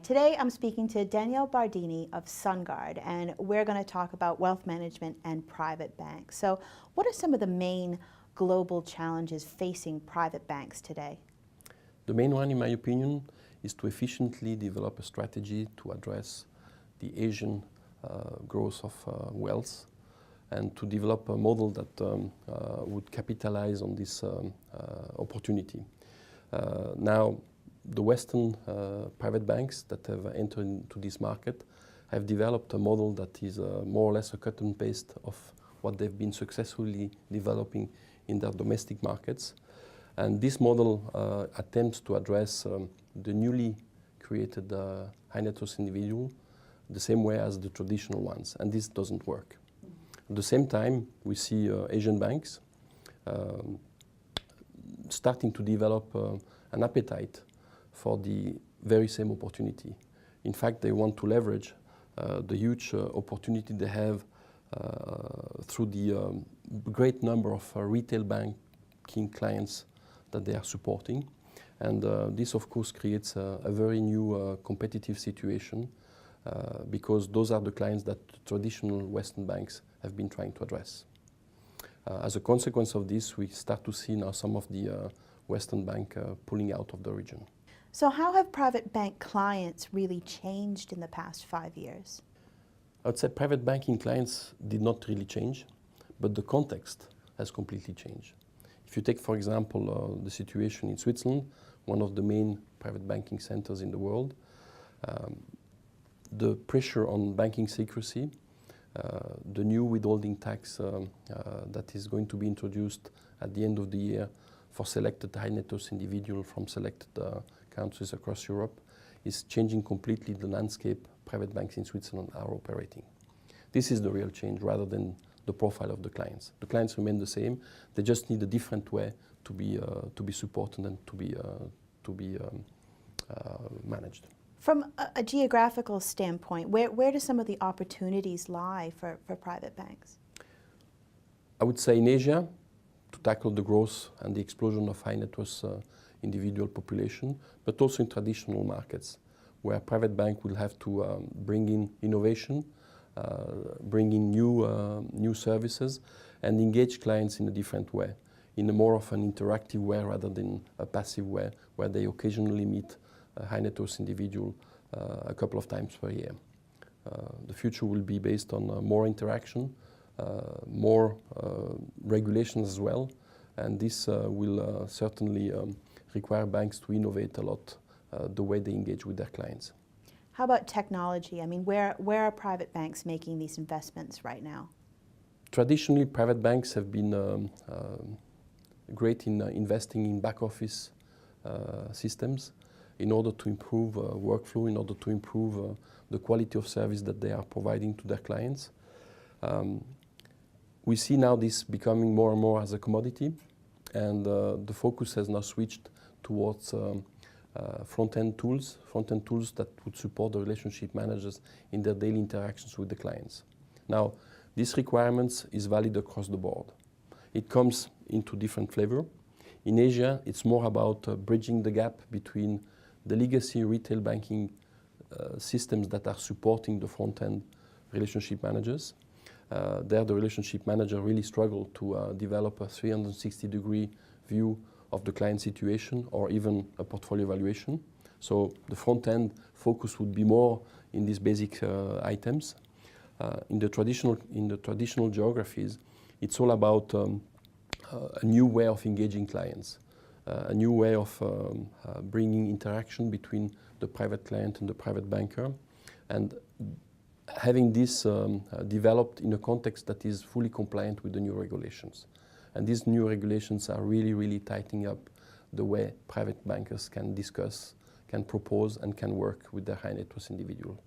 Today I'm speaking to Danielle Bardini of SunGard, and we're going to talk about wealth management and private banks. So what are some of the main global challenges facing private banks today? The main one, in my opinion, is to efficiently develop a strategy to address the Asian growth of wealth and to develop a model that would capitalize on this opportunity. Now, the Western private banks that have entered into this market have developed a model that is more or less a cut and paste of what they've been successfully developing in their domestic markets. And this model attempts to address the newly created high net worth individual the same way as the traditional ones, and this doesn't work. At the same time, we see Asian banks starting to develop an appetite for the very same opportunity. In fact, they want to leverage the huge opportunity they have through the great number of retail banking clients that they are supporting. And this, of course, creates a very new competitive situation because those are the clients that traditional Western banks have been trying to address. As a consequence of this, we start to see now some of the Western banks pulling out of the region. So how have private bank clients really changed in the past 5 years? I would say private banking clients did not really change, but the context has completely changed. If you take, for example, the situation in Switzerland, one of the main private banking centers in the world, the pressure on banking secrecy, the new withholding tax that is going to be introduced at the end of the year for selected high net worth individuals from selected countries across Europe is changing completely the landscape private banks in Switzerland are operating. This is the real change rather than the profile of the clients. The clients remain the same. They just need a different way to be supported and to be managed. From a geographical standpoint, where do some of the opportunities lie for private banks? I would say in Asia, to tackle the growth and the explosion of high net worth individual population, but also in traditional markets, where a private bank will have to bring in innovation, bring in new services, and engage clients in a different way, in a more of an interactive way rather than a passive way, where they occasionally meet a high net worth individual a couple of times per year. The future will be based on more interaction, more regulations as well, and this will certainly require banks to innovate a lot the way they engage with their clients. How about technology? I mean, where are private banks making these investments right now? Traditionally, private banks have been great in investing in back office systems in order to improve workflow, in order to improve the quality of service that they are providing to their clients. We see now this becoming more and more as a commodity, and the focus has now switched towards front-end tools that would support the relationship managers in their daily interactions with the clients. Now, this requirement is valid across the board. It comes into different flavor. In Asia, it's more about bridging the gap between the legacy retail banking systems that are supporting the front-end relationship managers. There, the relationship manager really struggled to develop a 360-degree view of the client situation or even a portfolio evaluation. So the front-end focus would be more in these basic items. In the traditional geographies, it's all about a new way of engaging clients, a new way of bringing interaction between the private client and the private banker, and having this developed in a context that is fully compliant with the new regulations. And these new regulations are really tightening up the way private bankers can discuss, can propose, and can work with their high net worth individual.